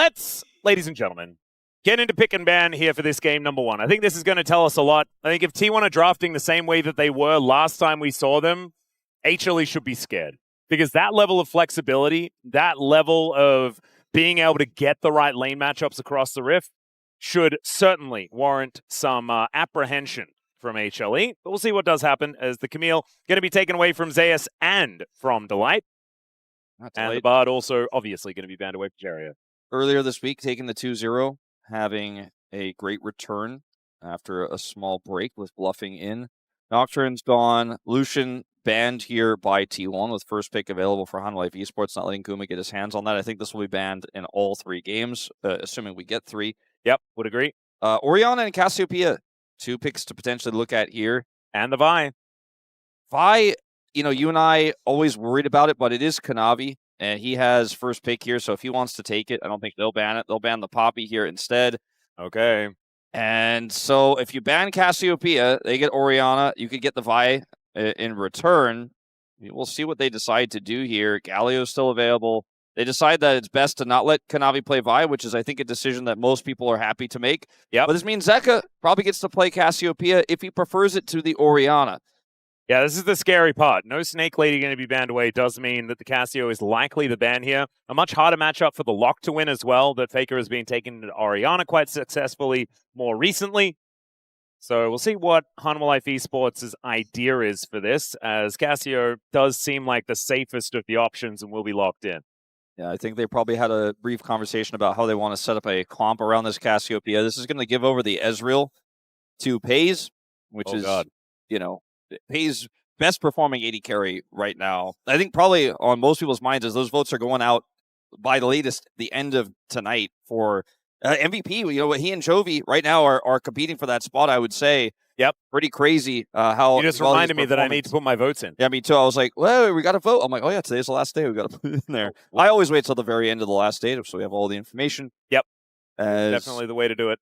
Let's, ladies and gentlemen, get into pick and ban here for this game number one. I think this is going to tell us a lot. I think if T1 are drafting the same way that they were last time we saw them, HLE should be scared. Because that level of flexibility, that level of being able to get the right lane matchups across the Rift should certainly warrant some apprehension from HLE. But we'll see what does happen as the Camille going to be taken away from Zeus and from Delight. And the Bard also obviously going to be banned away from Keria. Earlier this week, taking the 2-0, having a great return after a small break with bluffing in. Nocturne's gone. Lucian banned here by T1 with first pick available for Hanwha Life eSports, not letting Guma get his hands on that. I think this will be banned in all 3 games, assuming we get 3. Yep, would agree. Orianna and Cassiopeia, 2 picks to potentially look at here. And the Vi. Vi, you know, you and I always worried about it, but it is Kanavi. And he has first pick here, so if he wants to take it, I don't think they'll ban it. They'll ban the Poppy here instead. Okay. And so if you ban Cassiopeia, they get Orianna. You could get the Vi in return. We'll see what they decide to do here. Galio's still available. They decide that it's best to not let Kanavi play Vi, which is, I think, a decision that most people are happy to make. Yep. But this means Zeka probably gets to play Cassiopeia if he prefers it to the Orianna. Yeah, this is the scary part. No Snake Lady going to be banned away does mean that the Cassio is likely the ban here. A much harder matchup for the Lock to win as well, that Faker has been taken to Orianna quite successfully more recently. So we'll see what Hanwha Life eSports' idea is for this, as Cassio does seem like the safest of the options and will be locked in. Yeah, I think they probably had a brief conversation about how they want to set up a comp around this Cassiopeia. This is going to give over the Ezreal to Peyz, which you know, Peyz best performing AD carry right now. I think probably on most people's minds as those votes are going out by the latest, the end of tonight for MVP. You know, he and Jovi right now are competing for that spot, I would say. Yep. Pretty crazy how you just reminded me that I need to put my votes in. Yeah, me too. I was like, well, we got to vote. I'm like, oh yeah, today's the last day. We got to put it in there. I always wait till the very end of the last day so we have all the information. Yep. Definitely the way to do it.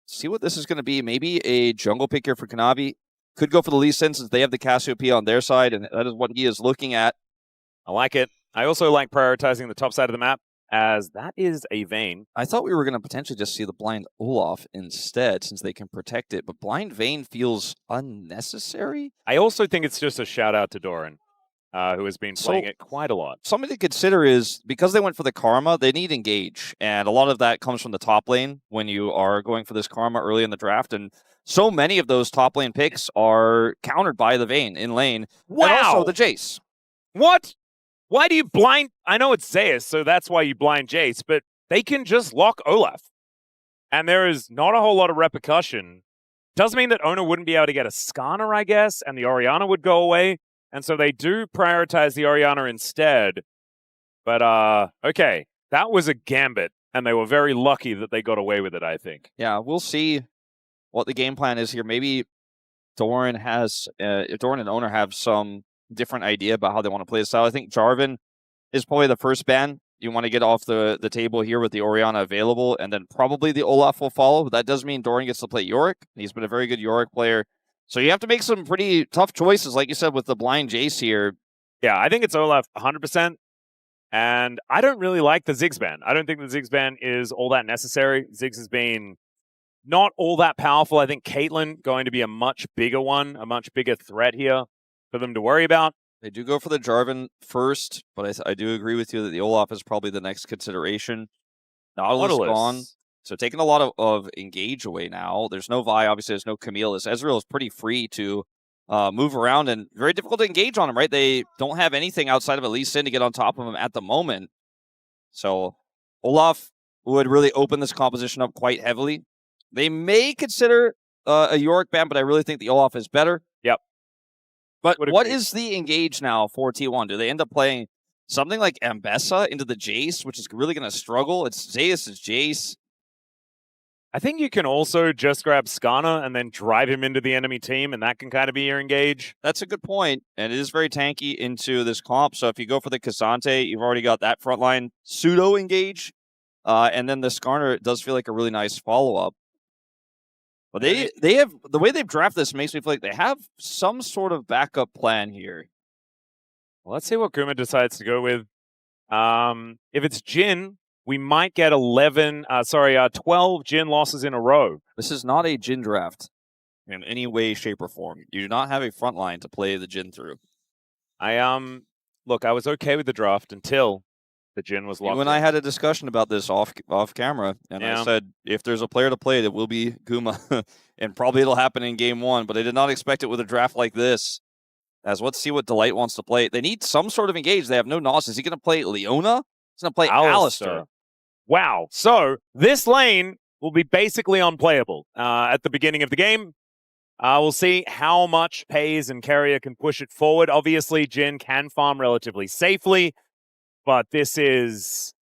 See what this is going to be. Maybe a jungle pick here for Kanavi. Could go for the Lee Sin since they have the Cassiopeia on their side, and that is what he is looking at. I like it. I also like prioritizing the top side of the map, as that is a Vayne. I thought we were going to potentially just see the blind Olaf instead, since they can protect it, but blind Vayne feels unnecessary. I also think it's just a shout-out to Doran, who has been playing it quite a lot. Something to consider is, because they went for the Karma, they need Engage, and a lot of that comes from the top lane when you are going for this Karma early in the draft, and so many of those top lane picks are countered by the Vayne in lane. Wow! And also the Jayce. What? Why do you blind? I know it's Zeus, so that's why you blind Jayce, but they can just lock Olaf. And there is not a whole lot of repercussion. Does mean that Oner wouldn't be able to get a Skarner, I guess, and the Orianna would go away. And so they do prioritize the Orianna instead. But, okay, that was a gambit, and they were very lucky that they got away with it, I think. Yeah, we'll see what the game plan is here. Maybe Doran has, Doran and Oner have some different idea about how they want to play this style. I think Jarvan is probably the first ban you want to get off the table here with the Orianna available, and then probably the Olaf will follow. But that does mean Doran gets to play Yorick. He's been a very good Yorick player. So you have to make some pretty tough choices, like you said, with the blind Jayce here. Yeah, I think it's Olaf 100%. And I don't really like the Ziggs ban. I don't think the Ziggs ban is all that necessary. Ziggs has been not all that powerful. I think Caitlyn going to be a much bigger one, a much bigger threat here for them to worry about. They do go for the Jarvan first, but I do agree with you that the Olaf is probably the next consideration. Nautilus gone. So taking a lot of engage away now. There's no Vi, obviously there's no Camille. This Ezreal is pretty free to move around and very difficult to engage on him, right? They don't have anything outside of a Lee Sin to get on top of him at the moment. So Olaf would really open this composition up quite heavily. They may consider a Yorick ban, but I really think the Olaf is better. Yep. But what is the engage now for T1? Do they end up playing something like Ambessa into the Jayce, which is really going to struggle? It's Zeus' Jayce. I think you can also just grab Skarner and then drive him into the enemy team, and that can kind of be your engage. That's a good point, and it is very tanky into this comp. So if you go for the Cassante, you've already got that frontline pseudo-engage, and then the Skarner does feel like a really nice follow-up. But they have, the way they've drafted this makes me feel like they have some sort of backup plan here. Well, let's see what Guma decides to go with. If it's Jhin, we might get 12 Jhin losses in a row. This is not a Jhin draft in any way, shape, or form. You do not have a front line to play the Jhin through. Look, I was okay with the draft until the Jhin was locked. You and I had a discussion about this off camera, and I said if there's a player to play, it will be Guma, and probably it'll happen in game 1. But I did not expect it with a draft like this. As let's see what Delight wants to play. They need some sort of engage. They have no Nos. Is he going to play Leona? He's going to play Alistar. Wow. So this lane will be basically unplayable at the beginning of the game. We'll see how much Peyz and Keria can push it forward. Obviously, Jhin can farm relatively safely, but this is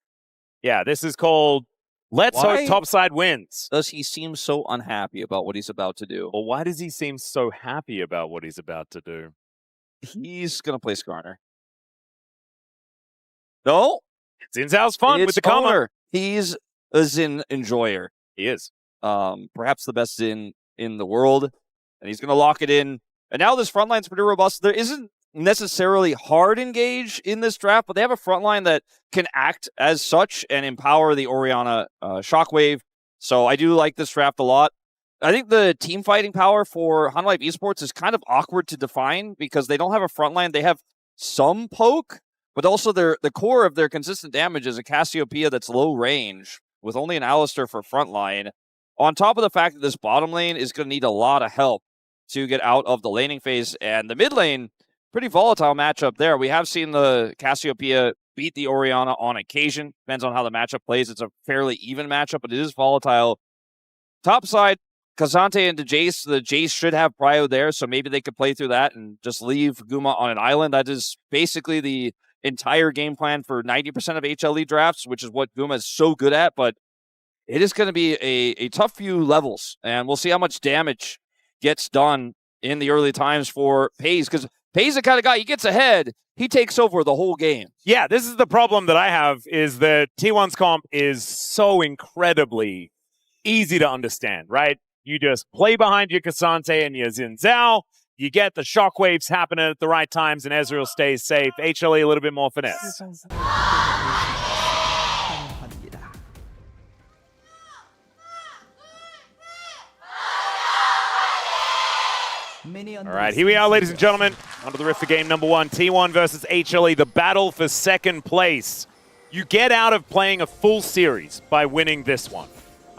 called Let's Hope Topside wins. Does he seem so unhappy about what he's about to do? Well, why does he seem so happy about what he's about to do? He's going to play Skarner. No? Xin Zhao's fun with the counter. He's a Xin enjoyer. He is. Perhaps the best Xin in the world. And he's going to lock it in. And now this front line's pretty robust. There isn't necessarily hard engage in this draft, but they have a front line that can act as such and empower the Orianna Shockwave. So I do like this draft a lot. I think the team fighting power for Hanwha Life eSports is kind of awkward to define because they don't have a front line. They have some poke, but also the core of their consistent damage is a Cassiopeia that's low range with only an Alistar for front line. On top of the fact that this bottom lane is going to need a lot of help to get out of the laning phase. And the mid lane, pretty volatile matchup there. We have seen the Cassiopeia beat the Orianna on occasion. Depends on how the matchup plays. It's a fairly even matchup, but it is volatile. Top side, Kazante into Jayce. The Jayce should have prio there, so maybe they could play through that and just leave Guma on an island. That is basically the entire game plan for 90% of HLE drafts, which is what Guma is so good at, but it is going to be a tough few levels, and we'll see how much damage gets done in the early times for Peyz, because Peyz the kind of guy, he gets ahead, he takes over the whole game. Yeah, this is the problem that I have, is that T1's comp is so incredibly easy to understand, right? You just play behind your K'Sante and your Xin Zhao, you get the shockwaves happening at the right times, and Ezreal stays safe. HLE a little bit more finesse. All right, here we are, ladies and gentlemen. Onto the rift for game number 1. T1 versus HLE, the battle for second place. You get out of playing a full series by winning this one.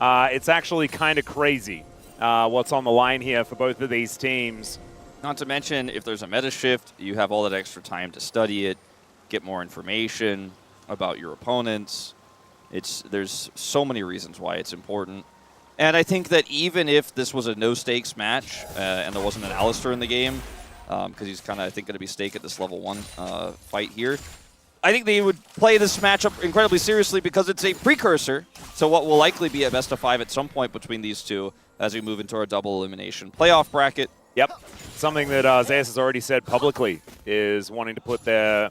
It's actually kind of crazy what's on the line here for both of these teams. Not to mention, if there's a meta shift, you have all that extra time to study it, get more information about your opponents. There's so many reasons why it's important. And I think that even if this was a no-stakes match and there wasn't an Alistar in the game, because he's kind of, I think, going to be stake at this level 1 fight here, I think they would play this matchup incredibly seriously because it's a precursor to what will likely be a best-of-5 at some point between these two as we move into our double elimination playoff bracket. Yep. Something that Zeus has already said publicly is wanting to put their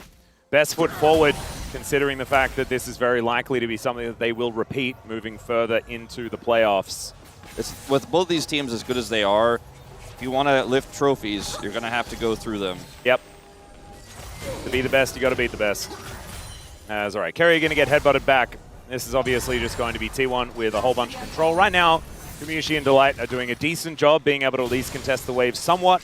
best foot forward, considering the fact that this is very likely to be something that they will repeat moving further into the playoffs. With both these teams as good as they are, if you want to lift trophies, you're going to have to go through them. Yep. To be the best, you got to beat the best. All right, Keria going to get headbutted back. This is obviously just going to be T1 with a whole bunch of control. Right now, Gumayusi and Delight are doing a decent job being able to at least contest the wave somewhat.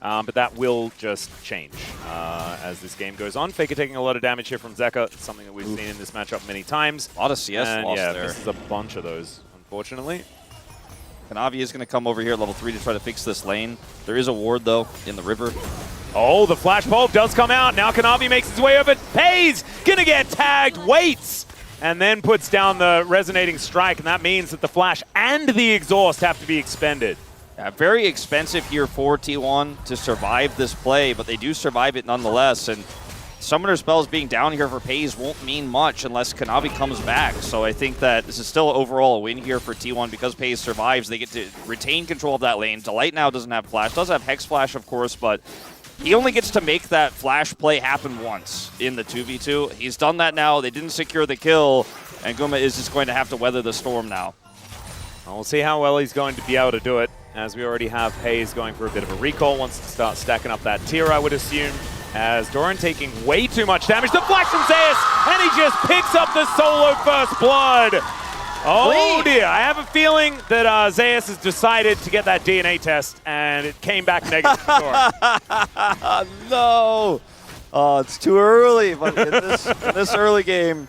But that will just change as this game goes on. Faker taking a lot of damage here from Zeka, something that we've seen in this matchup many times. A lot of CS lost there. This is a bunch of those, unfortunately. Kanavi is going to come over here at level 3 to try to fix this lane. There is a ward, though, in the river. Oh, the flash bulb does come out. Now Kanavi makes his way over. Peyz going to get tagged, waits, and then puts down the resonating strike, and that means that the flash and the exhaust have to be expended. Yeah, very expensive here for T1 to survive this play, but they do survive it nonetheless. And Summoner spells being down here for Peyz won't mean much unless Kanavi comes back. So I think that this is still overall a win here for T1 because Peyz survives. They get to retain control of that lane. Delight now doesn't have flash. Does have Hex Flash, of course, but he only gets to make that flash play happen once in the 2v2. He's done that now. They didn't secure the kill, and Guma is just going to have to weather the storm now. Well, we'll see how well he's going to be able to do it, as we already have Peyz going for a bit of a recall, wants to start stacking up that tier, I would assume. As Doran taking way too much damage. The flash from Zeus, and he just picks up the solo first blood. Oh dear, I have a feeling that Zeus has decided to get that DNA test, and it came back negative for Doran. No! Oh, it's too early, but in this early game,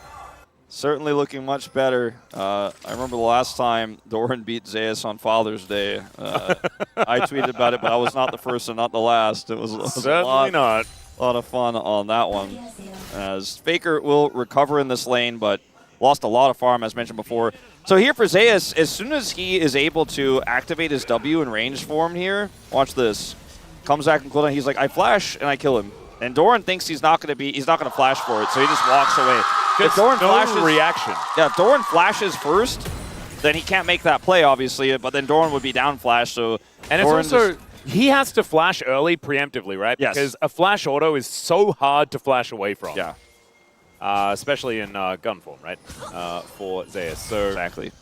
certainly looking much better. I remember the last time Doran beat Zeus on Father's Day. I tweeted about it, but I was not the first and not the last. It was Certainly not. A lot of fun on that one. As Faker will recover in this lane, but lost a lot of farm, as mentioned before. So here for Zeus, as soon as he is able to activate his W in range form here, watch this. Comes back and cooldown, he's like, I flash and I kill him. And Doran thinks he's not gonna flash for it, so he just walks away. If Doran flashes, reaction. Yeah, if Doran flashes first, then he can't make that play, obviously, but then Doran would be down flash, so and Doran it's also he has to flash early preemptively, right? Yes. Because a flash auto is so hard to flash away from. Yeah. Especially in gun form, right? For Zeus. So exactly.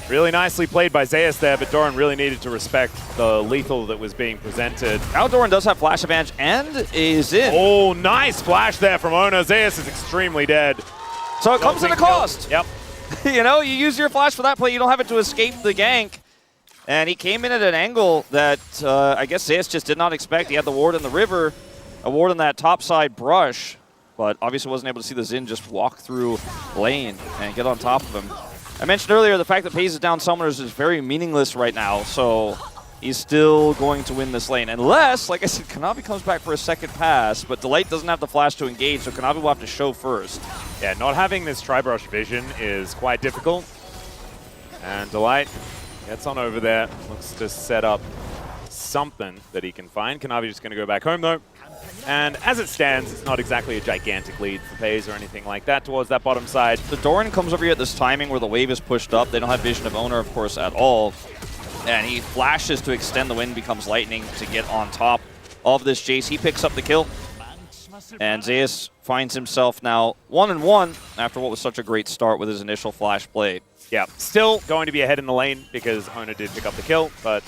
Really nicely played by Zeus there, but Doran really needed to respect the lethal that was being presented. Now Doran does have flash advantage and is in. Oh, nice flash there from Oner. Zeus is extremely dead. So it comes at a cost. Yep. You know, you use your flash for that play, you don't have it to escape the gank. And he came in at an angle that I guess Zeus just did not expect. He had the ward in the river, a ward in that topside brush, but obviously wasn't able to see the Jhin just walk through lane and get on top of him. I mentioned earlier the fact that Peyz is down summoners is very meaningless right now, so he's still going to win this lane. Unless, like I said, Kanavi comes back for a second pass, but Delight doesn't have the flash to engage, so Kanavi will have to show first. Yeah, not having this Tri-Brush vision is quite difficult. And Delight gets on over there, looks to set up something that he can find. Kanavi just going to go back home, though. And as it stands, it's not exactly a gigantic lead for Peyz or anything like that towards that bottom side. The Doran comes over here at this timing where the wave is pushed up. They don't have vision of Oner, of course, at all. And he flashes to extend the wind, becomes lightning to get on top of this Jayce. He picks up the kill. And Zeus finds himself now 1-1 after what was such a great start with his initial flash play. Yeah, still going to be ahead in the lane because Oner did pick up the kill, but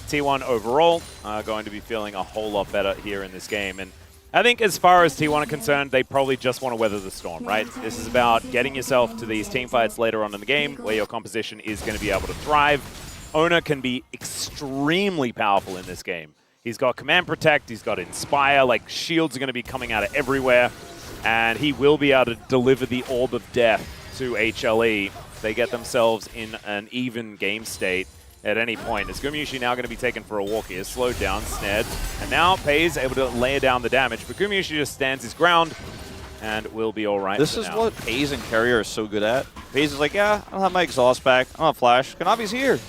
T1 overall going to be feeling a whole lot better here in this game. And I think as far as T1 are concerned, they probably just want to weather the storm, right? This is about getting yourself to these team fights later on in the game where your composition is going to be able to thrive. Oner can be extremely powerful in this game. He's got Command Protect, he's got Inspire, like shields are going to be coming out of everywhere, and he will be able to deliver the Orb of Death to HLE. They get themselves in an even game state at any point. Is Gumayusi now going to be taken for a walk here? Slowed down, snared. And now Peyz able to lay down the damage, but Gumayusi just stands his ground and will be all right. This is what Peyz and Keria are so good at. Peyz is like, yeah, I don't have my exhaust back. I don't have flash. Kanavi's here.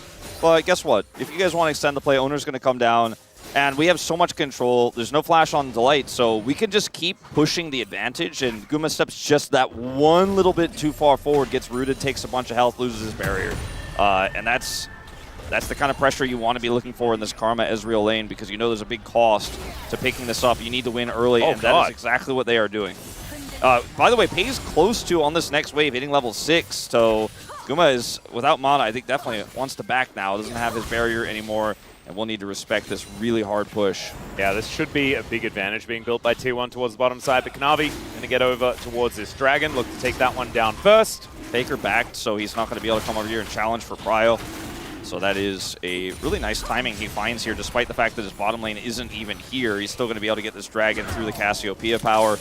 But guess what? If you guys want to extend the play, Oner's going to come down. And we have so much control. There's no flash on Delight, so we can just keep pushing the advantage. And Guma steps just that one little bit too far forward, gets rooted, takes a bunch of health, loses his barrier. And that's the kind of pressure you want to be looking for in this Karma Ezreal lane, because you know there's a big cost to picking this up. You need to win early, and that is exactly what they are doing. By the way, Peyz close to on this next wave, hitting level 6. So Guma is without mana. I think definitely wants to back now. Doesn't have his barrier anymore. And we'll need to respect this really hard push. Yeah, this should be a big advantage being built by T1 towards the bottom side. But Kanavi going to get over towards this dragon. Look to take that one down first. Faker backed, so he's not going to be able to come over here and challenge for prio. So that is a really nice timing he finds here, despite the fact that his bottom lane isn't even here. He's still going to be able to get this dragon through the Cassiopeia power.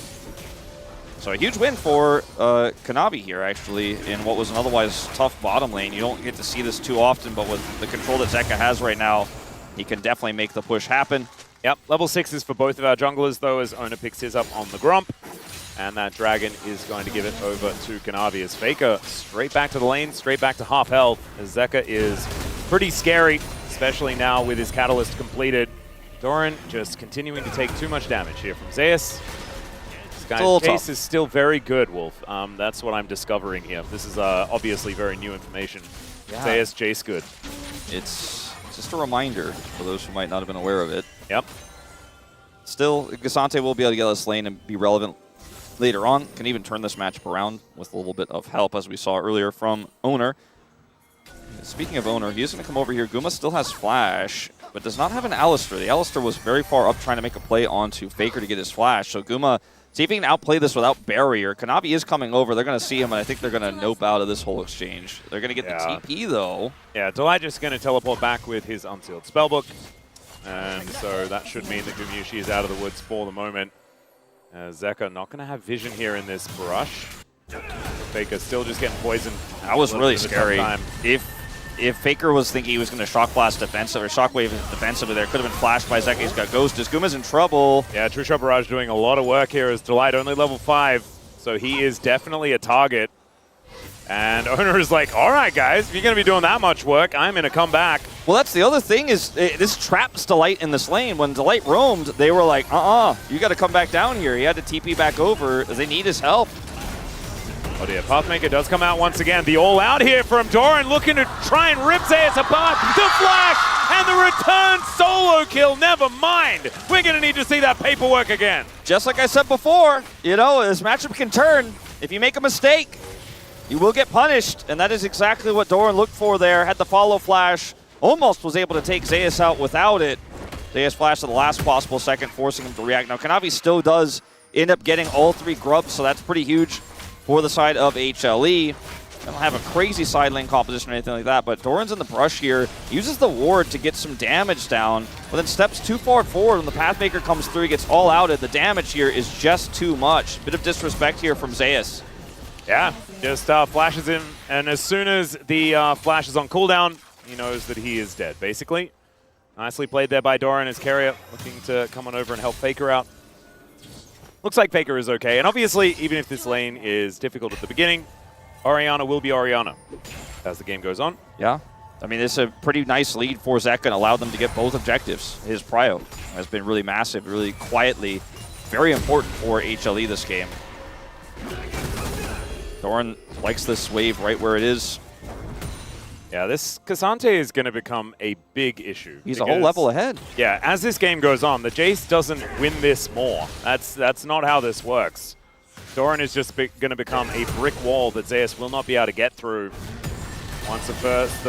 So a huge win for Kanavi here, actually, in what was an otherwise tough bottom lane. You don't get to see this too often, but with the control that Zeka has right now, he can definitely make the push happen. Yep, level 6 is for both of our junglers, though, as Oner picks his up on the Grump. And that dragon is going to give it over to Kanavi as Faker straight back to the lane, straight back to half health, as Zeka is pretty scary, especially now with his Catalyst completed. Doran just continuing to take too much damage here from Zeus. This guy's case is still very good, Wolf. That's what I'm discovering here. This is obviously very new information. Yeah. Zeus, Jayce good. It's just a reminder for those who might not have been aware of it. Yep. Still, Gasante will be able to get this lane and be relevant later on. Can even turn this matchup around with a little bit of help, as we saw earlier from Oner. Speaking of Oner, he's going to come over here. Guma still has flash. but does not have an Alistar. The Alistar was very far up trying to make a play onto Faker to get his flash. So Guma, see if he can outplay this without barrier. Kanavi is coming over. They're going to see him, and I think they're going to nope out of this whole exchange. They're going to get the TP, though. Yeah, Delight just going to teleport back with his unsealed spellbook. And so that should mean that Gumayusi is out of the woods for the moment. Zeka not going to have vision here in this brush. Faker still just getting poisoned. That was really scary. If Faker was thinking he was going to Shock Blast defensive or Shockwave defensively there, could have been flashed by Zeka. He's got Ghost. Guma's in trouble. Yeah, True Shot Barrage doing a lot of work here as Delight only level 5. So he is definitely a target. And Oner is like, all right, guys, if you're going to be doing that much work, I'm going to come back. Well, that's the other thing is this traps Delight in this lane. When Delight roamed, they were like, you got to come back down here. He had to TP back over. They need his help. Oh dear, Pathmaker does come out once again. The all-out here from Doran, looking to try and rip Zeus apart. The flash and the return solo kill, never mind. We're going to need to see that paperwork again. Just like I said before, you know, this matchup can turn. If you make a mistake, you will get punished, and that is exactly what Doran looked for there. Had the follow flash, almost was able to take Zeus out without it. Zeus flashed at the last possible second, forcing him to react. Now, Kanavi still does end up getting all 3 grubs, so that's pretty huge for the side of HLE. I don't have a crazy side lane composition or anything like that, but Doran's in the brush here. Uses the ward to get some damage down, but then steps too far forward. When the Pathmaker comes through, he gets all outed. The damage here is just too much. Bit of disrespect here from Zeus. Yeah, just flashes in, and as soon as the flash is on cooldown, he knows that he is dead, basically. Nicely played there by Doran as Keria looking to come on over and help Faker out. Looks like Faker is okay, and obviously, even if this lane is difficult at the beginning, Orianna will be Orianna as the game goes on. Yeah, I mean, it's a pretty nice lead for Zeka and allowed them to get both objectives. His prio has been really massive, really quietly, very important for HLE this game. Doran likes this wave right where it is. Yeah, this Cassante is going to become a big issue. He's a whole level ahead. Yeah, as this game goes on, the Jayce doesn't win this more. That's not how this works. Doran is just going to become a brick wall that Zeus will not be able to get through. Once the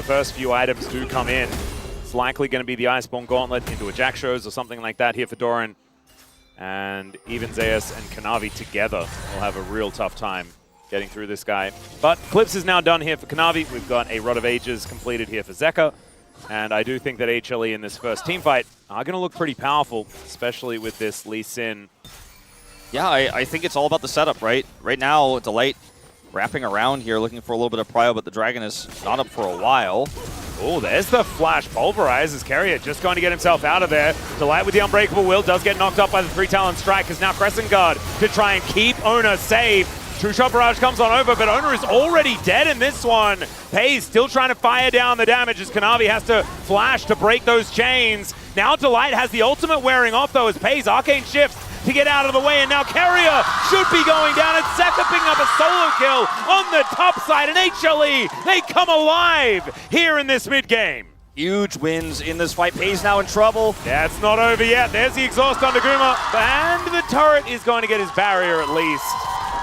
first few items do come in, it's likely going to be the Iceborne Gauntlet into a Jack Shows or something like that here for Doran. And even Zeus and Kanavi together will have a real tough time getting through this guy. But Clips is now done here for Kanavi. We've got a Rod of Ages completed here for Zeka. And I do think that HLE in this first team fight are going to look pretty powerful, especially with this Lee Sin. Yeah, I think it's all about the setup, right? Right now, Delight wrapping around here, looking for a little bit of prio, but the Dragon is not up for a while. Oh, there's the flash. Pulverize as Keria just going to get himself out of there. Delight with the Unbreakable Will does get knocked up by the 3-Talon Strike, as now Crescent Guard to try and keep Oner safe. True Shot Barrage comes on over, but Oner is already dead in this one. Peyz still trying to fire down the damage as Kanavi has to flash to break those chains. Now Delight has the ultimate wearing off, though, as Peyz Arcane shifts to get out of the way, and now Keria should be going down, and Zeka picking up a solo kill on the top side, and HLE, they come alive here in this mid-game. Huge wins in this fight. Peyz now in trouble. Yeah, it's not over yet. There's the exhaust onto Guma, and the turret is going to get his barrier at least.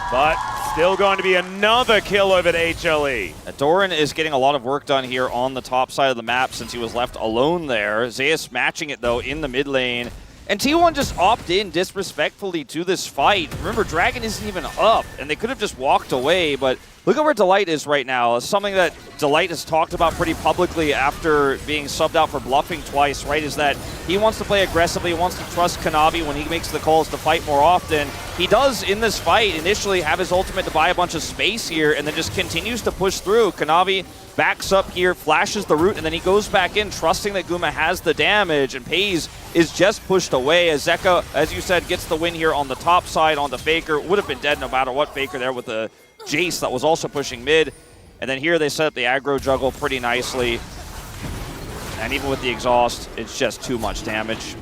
But still going to be another kill over to HLE. Doran is getting a lot of work done here on the top side of the map since he was left alone there. Zeus matching it, though, in the mid lane. And T1 just opted in disrespectfully to this fight. Remember, Dragon isn't even up, and they could have just walked away, but look at where Delight is right now. It's something that Delight has talked about pretty publicly after being subbed out for bluffing twice, right, is that he wants to play aggressively, he wants to trust Kanavi when he makes the calls to fight more often. He does, in this fight, initially have his ultimate to buy a bunch of space here, and then just continues to push through. Kanavi backs up here, flashes the root, and then he goes back in, trusting that Guma has the damage, and Peyz is just pushed away as Zeka, as you said, gets the win here on the top side on the Faker. Would have been dead no matter what. Faker there with the Jayce that was also pushing mid. And then here they set up the aggro juggle pretty nicely. And even with the exhaust, it's just too much damage.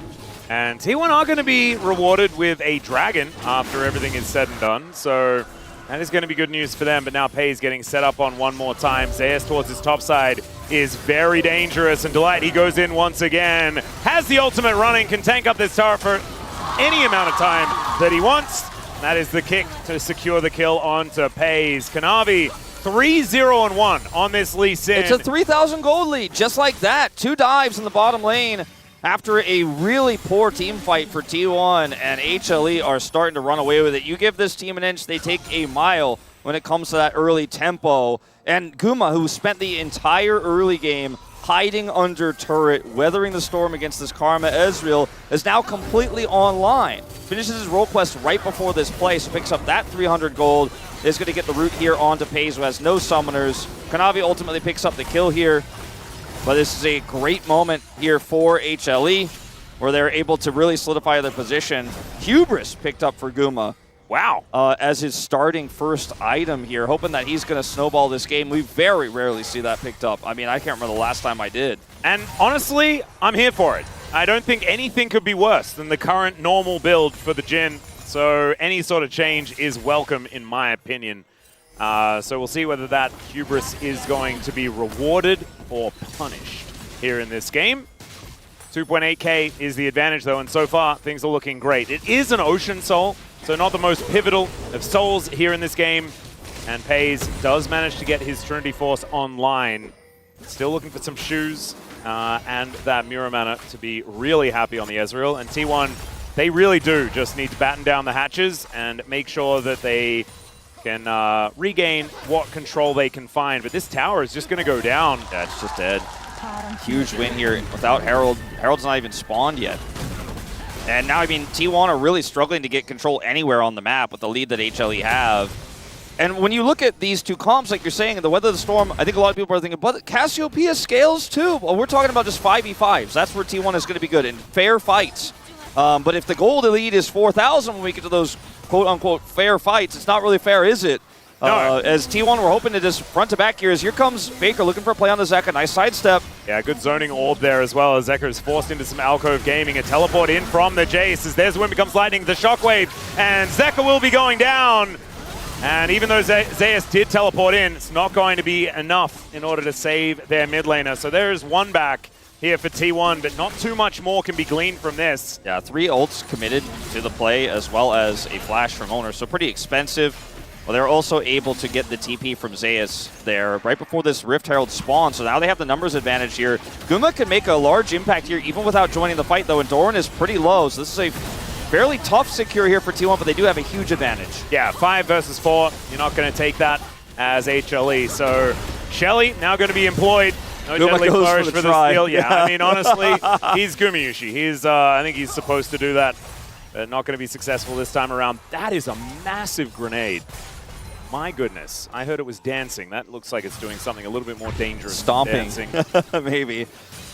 And T1 are going to be rewarded with a Dragon after everything is said and done. So that is going to be good news for them. But now Peyz getting set up on one more time. Zeus towards his top side is very dangerous. And Delight, he goes in once again. Has the ultimate running, can tank up this turret for any amount of time that he wants. That is the kick to secure the kill onto Peyz. Kanavi 3-0-1 on this Lee Sin. It's a 3,000 gold lead, just like that. 2 dives in the bottom lane. after a really poor team fight for T1, and HLE are starting to run away with it. You give this team an inch, they take a mile when it comes to that early tempo. And Guma, who spent the entire early game hiding under turret, weathering the storm against this Karma Ezreal, is now completely online. Finishes his role quest right before this play, so picks up that 300 gold. Is going to get the route here onto Peyz, who has no summoners. Kanavi ultimately picks up the kill here. But this is a great moment here for HLE, where they're able to really solidify their position. Hubris picked up for Guma. Wow. As his starting first item here, hoping that he's going to snowball this game. We very rarely see that picked up. I mean, I can't remember the last time I did. And honestly, I'm here for it. I don't think anything could be worse than the current normal build for the Jhin. So any sort of change is welcome, in my opinion. So we'll see whether that hubris is going to be rewarded or punished here in this game. 2.8k is the advantage, though, and so far, things are looking great. It is an Ocean Soul, so not the most pivotal of souls here in this game. And Peyz does manage to get his Trinity Force online. Still looking for some shoes and that Muramana to be really happy on the Ezreal. And T1, they really do just need to batten down the hatches and make sure that they can regain what control they can find. But this tower is just going to go down. Yeah, it's just dead. Huge win here without Herald. Herald's not even spawned yet. And now, I mean, T1 are really struggling to get control anywhere on the map with the lead that HLE have. And when you look at these two comps, like you're saying, the Weather of the Storm, I think a lot of people are thinking, but Cassiopeia scales too. Well, we're talking about just 5v5s. That's where T1 is going to be good in fair fights. But if the gold elite is 4,000 when we get to those quote-unquote fair fights, it's not really fair, is it? No. As T1, we're hoping to just front to back here. As here comes Faker looking for a play on the Zeka. Nice sidestep. Yeah, good zoning orb there as well, as Zeka is forced into some alcove gaming. A teleport in from the Jayce as there's the wind becomes lightning, the shockwave, and Zeka will be going down. And even though Zeus did teleport in, it's not going to be enough in order to save their mid laner. So there's one back here for T1, but not too much more can be gleaned from this. Yeah, 3 ults committed to the play, as well as a flash from Oner, so pretty expensive. Well, they're also able to get the TP from Zeus there right before this Rift Herald spawn, so now they have the numbers advantage here. Guma can make a large impact here even without joining the fight, though, and Doran is pretty low, so this is a fairly tough secure here for T1, but they do have a huge advantage. Yeah, 5 versus 4. You're not going to take that as HLE. So Shelly now going to be employed. No Guma deadly goes flourish for the the steal. Yeah, Yeah. I mean, honestly, he's Gumayusi. He's, I think he's supposed to do that. Not going to be successful this time around. That is a massive grenade. My goodness. I heard it was dancing. That looks like it's doing something a little bit more dangerous. Stomping. Than dancing. Maybe.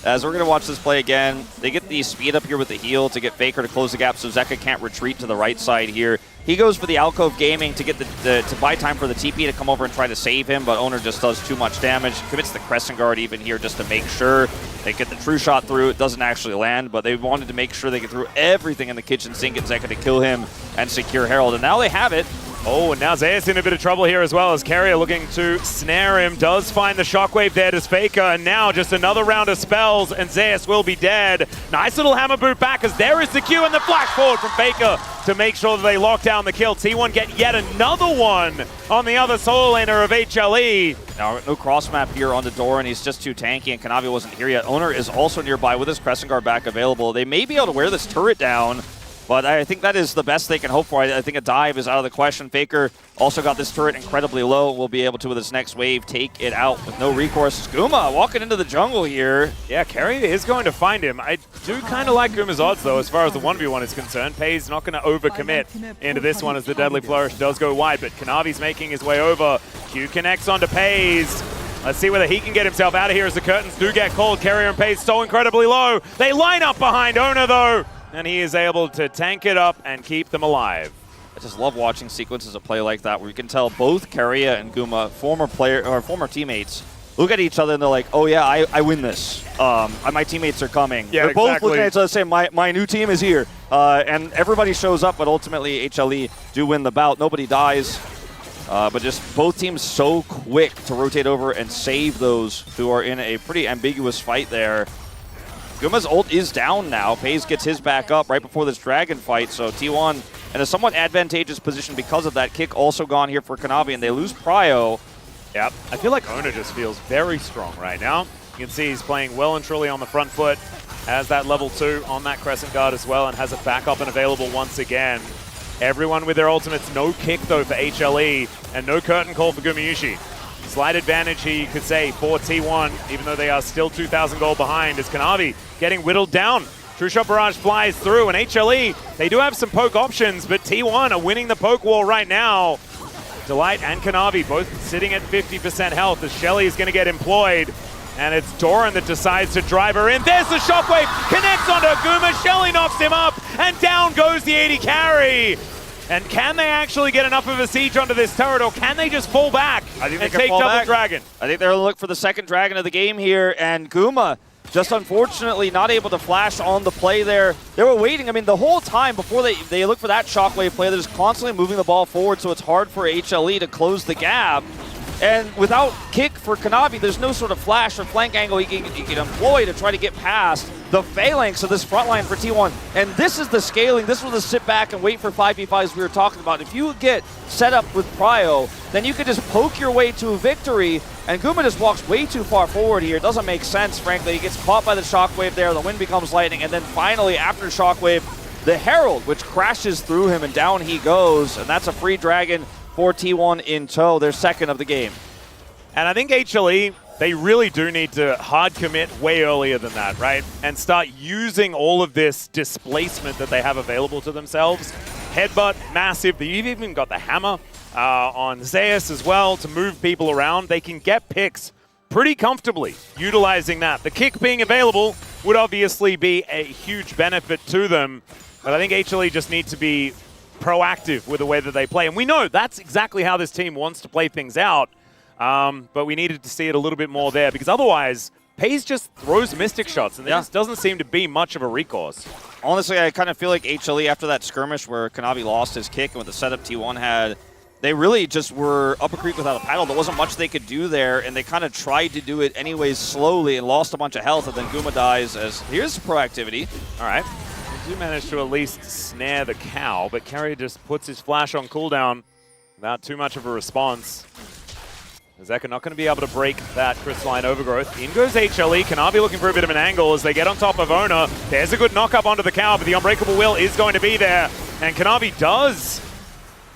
As we're going to watch this play again, they get the speed up here with the heal to get Faker to close the gap so Zeka can't retreat to the right side here. He goes for the alcove gaming to get to buy time for the TP to come over and try to save him, but Oner just does too much damage. Commits the Crescent Guard even here just to make sure they get the true shot through. It doesn't actually land, but they wanted to make sure they get through everything in the kitchen sink and Zeka to kill him and secure Herald, and now they have it. Oh, and now Zeus in a bit of trouble here as well, as Keria looking to snare him. Does find the shockwave there to Faker, and now just another round of spells, and Zeus will be dead. Nice little hammer boot back, as there is the Q and the flash forward from Faker to make sure that they lock down the kill. T1 get yet another one on the other solo laner of HLE. Now, no cross map here on the Doran. He's just too tanky, and Kanavi wasn't here yet. Oner is also nearby with his Crescent Guard back available. They may be able to wear this turret down, but I think that is the best they can hope for. I think a dive is out of the question. Faker also got this turret incredibly low. Will be able to, with his next wave, take it out with no recourse. Guma walking into the jungle here. Yeah, Keria is going to find him. I do kind of like Guma's odds, though, as far as the 1v1 is concerned. Peyz not going to overcommit into this one as the Deadly Flourish does go wide, but Kanavi's making his way over. Q connects onto Peyz. Let's see whether he can get himself out of here as the curtains do get called. Keria and Peyz so incredibly low. They line up behind Oner, though, and he is able to tank it up and keep them alive. I just love watching sequences of play like that where you can tell both Keria and Guma, former teammates, look at each other and they're like, oh yeah, I win this. My teammates are coming. Yeah, they're both looking at each other saying, my new team is here. And everybody shows up, but ultimately HLE do win the bout. Nobody dies. But just both teams so quick to rotate over and save those who are in a pretty ambiguous fight there. Guma's ult is down now. Peyz gets his back up right before this dragon fight, so T1 in a somewhat advantageous position because of that. Kick also gone here for Kanavi, and they lose Prio. Yep, I feel like Oner just feels very strong right now. You can see he's playing well and truly on the front foot. has that level 2 on that Crescent Guard as well and has a backup and available once again. Everyone with their ultimates. No kick, though, for HLE, and no curtain call for Gumayusi. Slight advantage here, you could say, for T1, even though they are still 2,000 gold behind, as Kanavi getting whittled down. True Shot Barrage flies through, and HLE, they do have some poke options, but T1 are winning the poke war right now. Delight and Kanavi both sitting at 50% health as Shelly is going to get employed. And it's Doran that decides to drive her in. There's the shockwave, connects onto Guma, Shelly knocks him up, and down goes the AD carry. And can they actually get enough of a siege onto this turret, or can they just fall back and take double dragon? I think they're going to look for the second dragon of the game here, and Guma just unfortunately not able to flash on the play there. They were waiting, I mean, the whole time before they look for that shockwave play, they're just constantly moving the ball forward, so it's hard for HLE to close the gap. And without kick for Kanavi, there's no sort of flash or flank angle he can employ to try to get past the phalanx of this front line for T1. And this is the scaling. This was the sit back and wait for 5v5s we were talking about. If you get set up with Prio, then you could just poke your way to a victory. And Guma just walks way too far forward here. It doesn't make sense, frankly. He gets caught by the shockwave there. The wind becomes lightning. And then finally, after shockwave, the Herald, which crashes through him, and down he goes. And that's a free dragon for T1 in tow, their second of the game. And I think HLE, they really do need to hard commit way earlier than that, right? And start using all of this displacement that they have available to themselves. Headbutt, massive. You've even got the hammer on Zeus as well to move people around. They can get picks pretty comfortably utilizing that. The kick being available would obviously be a huge benefit to them, but I think HLE just need to be proactive with the way that they play. And we know that's exactly how this team wants to play things out, but we needed to see it a little bit more there, because otherwise, Peyz just throws Mystic shots, and there just doesn't seem to be much of a recourse. Honestly, I kind of feel like HLE, after that skirmish where Kanavi lost his kick and with the setup T1 had, they really just were up a creek without a paddle. There wasn't much they could do there, and they kind of tried to do it anyways slowly and lost a bunch of health, and then Guma dies as here's proactivity. All right. They do manage to at least snare the cow, but Keria just puts his flash on cooldown without too much of a response. Zeka not going to be able to break that crystalline overgrowth. In goes HLE. Kanavi looking for a bit of an angle as they get on top of Oner. There's a good knock-up onto the cow, but the Unbreakable Will is going to be there. And Kanavi does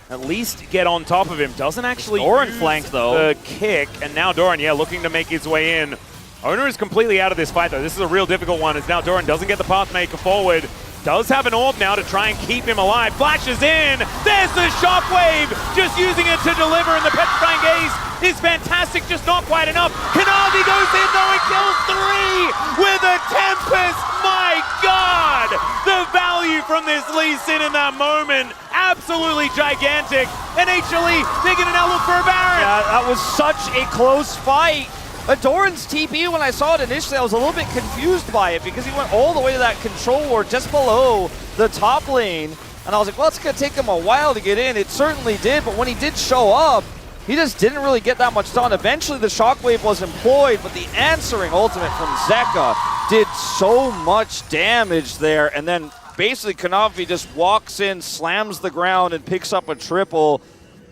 at least get on top of him. Doesn't actually Doran flanked, though. The kick. And now Doran, looking to make his way in. Oner is completely out of this fight, though. This is a real difficult one, as now Doran doesn't get the Pathmaker forward. Does have an orb now to try and keep him alive. Flashes in. There's the shockwave. Just using it to deliver, and the Petrifying Gaze is fantastic, just not quite enough. Kanavi goes in, though, and kills 3 with a Tempest. My God! The value from this Lee Sin in that moment, absolutely gigantic. And HLE, they're going to now look for a Baron. Yeah, that was such a close fight. Doran's TP, when I saw it initially, I was a little bit confused by it because he went all the way to that control ward just below the top lane. And I was like, well, it's going to take him a while to get in. It certainly did, but when he did show up, he just didn't really get that much done. Eventually, the shockwave was employed, but the answering ultimate from Zeka did so much damage there. And then basically, Kanavi just walks in, slams the ground, and picks up a triple.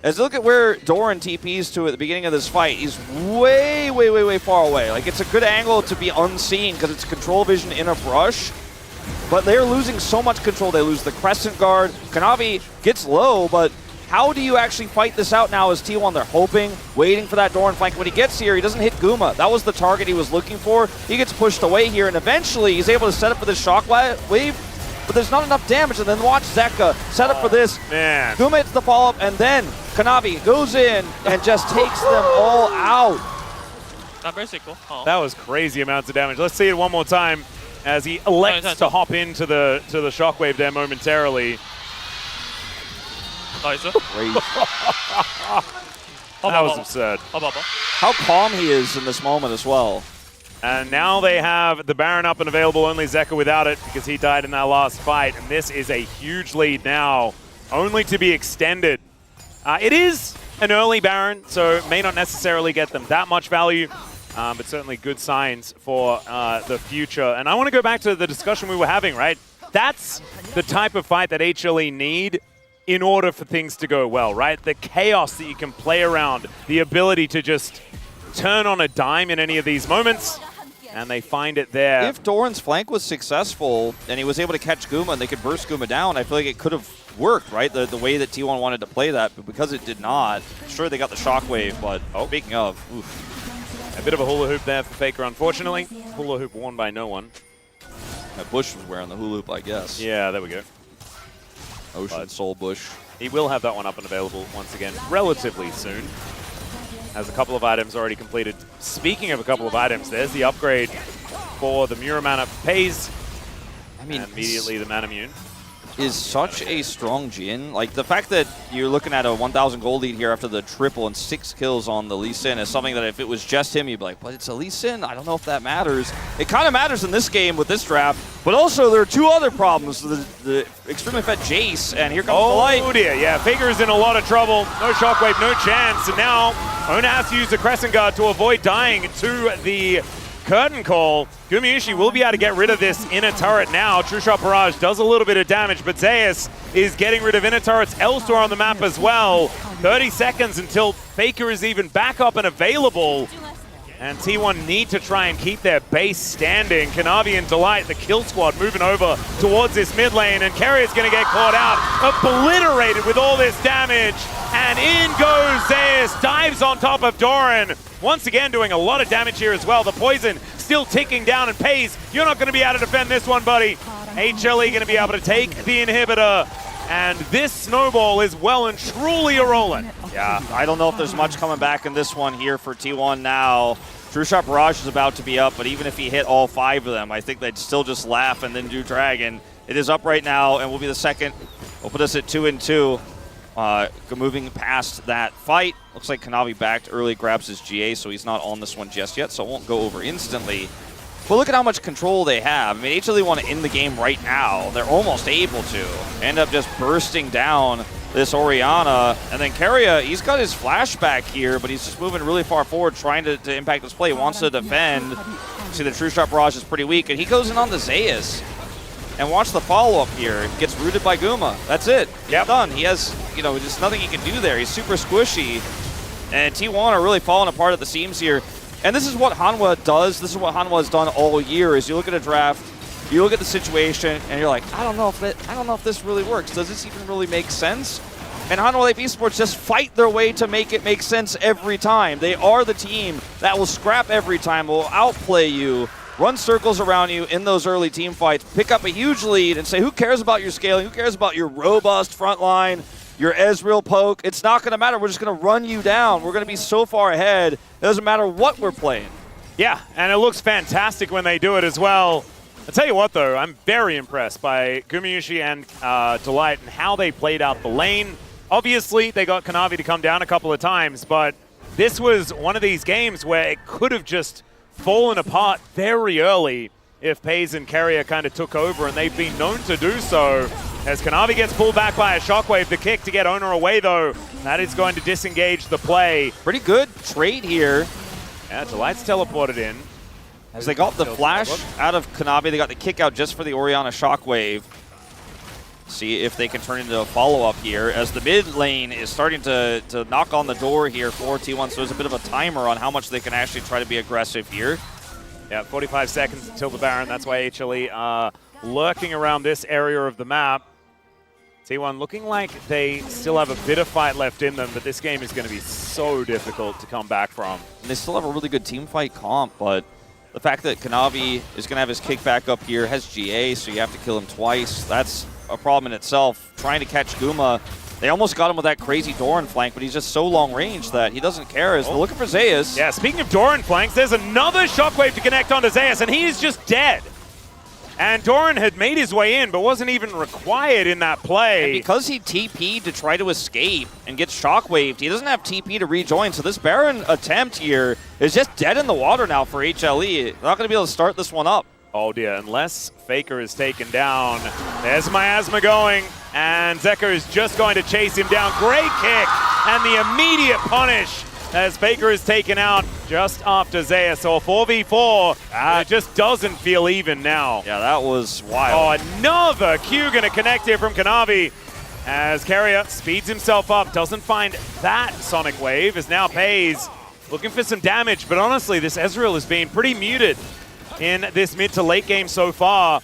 As you look at where Doran TPs to at the beginning of this fight, he's way, way, way, way far away. Like, it's a good angle to be unseen because it's control vision in a brush. But they're losing so much control. They lose the Crescent Guard. Kanavi gets low, but how do you actually fight this out now as T1? They're hoping, waiting for that Doran flank. When he gets here, he doesn't hit Guma. That was the target he was looking for. He gets pushed away here, and eventually he's able to set up for this shock wave. But there's not enough damage, and then watch Zeka set up for this. Man. Guma hits the follow-up, and then Kanavi goes in and just takes them all out. That was crazy amounts of damage. Let's see it one more time as he elects to hop into the shockwave there momentarily. Crazy. That was absurd. How calm he is in this moment as well. And now they have the Baron up and available, only Zeka without it because he died in that last fight. And this is a huge lead now, only to be extended. It is an early Baron, so it may not necessarily get them that much value, but certainly good signs for the future. And I want to go back to the discussion we were having, right? That's the type of fight that HLE need in order for things to go well, right? The chaos that you can play around, the ability to just turn on a dime in any of these moments. And they find it there. If Doran's flank was successful and he was able to catch Guma and they could burst Guma down, I feel like it could have worked, right? The way that T1 wanted to play that, but because it did not, sure they got the shockwave, but speaking of, oof. A bit of a hula hoop there for Faker, unfortunately. Hula hoop worn by no one. Bush was wearing the hula hoop, I guess. Yeah, there we go. Ocean Soul Bush. He will have that one up and available once again relatively soon. Has a couple of items already completed. Speaking of a couple of items, there's the upgrade for the Muramana Peyz. I mean, and immediately the Manamune. Is such a strong Jhin. Like, the fact that you're looking at a 1,000 gold lead here after the triple and 6 kills on the Lee Sin is something that if it was just him, you'd be like, but it's a Lee Sin? I don't know if that matters. It kind of matters in this game with this draft, but also there are 2 other problems. The extremely fed Jayce, and here comes the light. Oh dear, yeah, Faker is in a lot of trouble. No shockwave, no chance, and now Oner has to use the Crescent Guard to avoid dying to the Curtain Call. Gumayusi will be able to get rid of this inner turret now. True Shot Barrage does a little bit of damage, but Zeus is getting rid of inner turrets elsewhere on the map as well. 30 seconds until Faker is even back up and available. And T1 need to try and keep their base standing. Kanavi and Delight, the kill squad, moving over towards this mid lane, and Keria is going to get caught out, obliterated with all this damage. And in goes Zeus, dives on top of Doran. Once again doing a lot of damage here as well. The poison still ticking down, and Peyz, you're not going to be able to defend this one, buddy. HLE going to be able to take the inhibitor. And this snowball is well and truly a-rolling. Yeah, I don't know if there's much coming back in this one here for T1 now. True Shot Barrage is about to be up, but even if he hit all 5 of them, I think they'd still just laugh and then do Dragon. It is up right now, and will be the second. We'll put us at 2-2. Moving past that fight. Looks like Kanavi backed early, grabs his GA, so he's not on this one just yet, so it won't go over instantly. But look at how much control they have. I mean, HLE want to end the game right now. They're almost able to. End up just bursting down this Orianna. And then Keria, he's got his flashback here, but he's just moving really far forward, trying to impact this play. He wants to defend. See, the True Shot Barrage is pretty weak, and he goes in on the Zeus. And watch the follow-up here. Gets rooted by Guma. That's it. Yep. Done. He has, just nothing he can do there. He's super squishy. And T1 are really falling apart at the seams here. And this is what Hanwha does. This is what Hanwha has done all year. Is you look at a draft, you look at the situation, and you're like, I don't know if this really works. Does this even really make sense? And Hanwha Life eSports just fight their way to make it make sense every time. They are the team that will scrap every time, will outplay you, run circles around you in those early team fights, pick up a huge lead, and say, who cares about your scaling? Who cares about your robust front line? Your Ezreal poke, it's not going to matter. We're just going to run you down. We're going to be so far ahead. It doesn't matter what we're playing. Yeah, and it looks fantastic when they do it as well. I'll tell you what, though, I'm very impressed by Gumayusi and Delight and how they played out the lane. Obviously, they got Kanavi to come down a couple of times, but this was one of these games where it could have just fallen apart very early if Peyz and Keria kind of took over, and they've been known to do so. As Kanavi gets pulled back by a shockwave, the kick to get Oner away, though. That is going to disengage the play. Pretty good trade here. Yeah, Delight's teleported in. As they got the flash out of Kanavi, they got the kick out just for the Orianna shockwave. See if they can turn into a follow-up here, as the mid lane is starting to knock on the door here for T1, so there's a bit of a timer on how much they can actually try to be aggressive here. Yeah, 45 seconds until the Baron. That's why HLE are lurking around this area of the map. T1 looking like they still have a bit of fight left in them, but this game is going to be so difficult to come back from. And they still have a really good team fight comp, but the fact that Kanavi is going to have his kick back up here, has GA, so you have to kill him twice, that's a problem in itself. Trying to catch Guma, they almost got him with that crazy Doran flank, but he's just so long range that he doesn't care. As they're looking for Zeus. Yeah, speaking of Doran flanks, there's another shockwave to connect onto Zeus, and he is just dead. And Doran had made his way in, but wasn't even required in that play. And because he TP'd to try to escape and gets shockwaved, he doesn't have TP to rejoin. So this Baron attempt here is just dead in the water now for HLE. They're not going to be able to start this one up. Oh dear, unless Faker is taken down. There's Miasma going, and Zeka is just going to chase him down. Great kick, and the immediate punish as Faker is taken out just after Zeus. So a 4v4, it just doesn't feel even now. Yeah, that was wild. Oh, another Q going to connect here from Kanavi as Keria speeds himself up, doesn't find that Sonic Wave, is now Peyz looking for some damage, but honestly, this Ezreal is being pretty muted. in this mid to late game so far.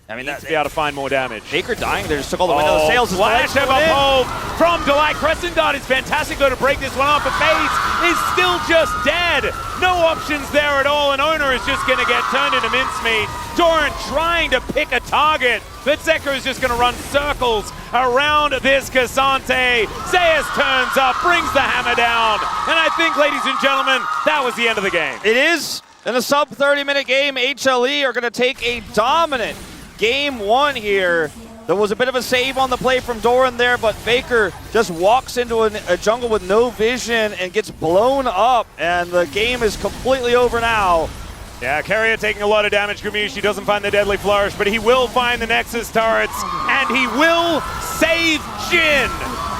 I mean, Needs to be able to find more damage. Baker dying there, just took all the way to the sails. Flash of a pole from Delight. Crescent Guard is fantastic though to break this one off, but Peyz is still just dead. No options there at all, and Oner is just going to get turned into mincemeat. Doran trying to pick a target, but Zeka is just going to run circles around this Cassante. Zeus turns up, brings the hammer down, and I think, ladies and gentlemen, that was the end of the game. It is. In a sub 30-minute game, HLE are going to take a dominant Game 1 here. There was a bit of a save on the play from Doran there, but Baker just walks into a jungle with no vision and gets blown up, and the game is completely over now. Yeah, Keria taking a lot of damage. Gumayusi doesn't find the Deadly Flourish, but he will find the Nexus turrets, and he will save Jhin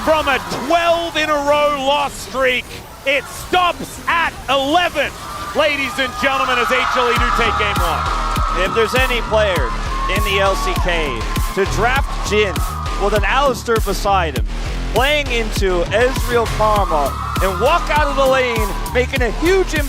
from a 12-in-a-row loss streak. It stops at 11, ladies and gentlemen, as HLE do take Game 1. If there's any player in the LCK to draft Jhin with an Alistar beside him, playing into Ezreal Karma, and walk out of the lane making a huge impact.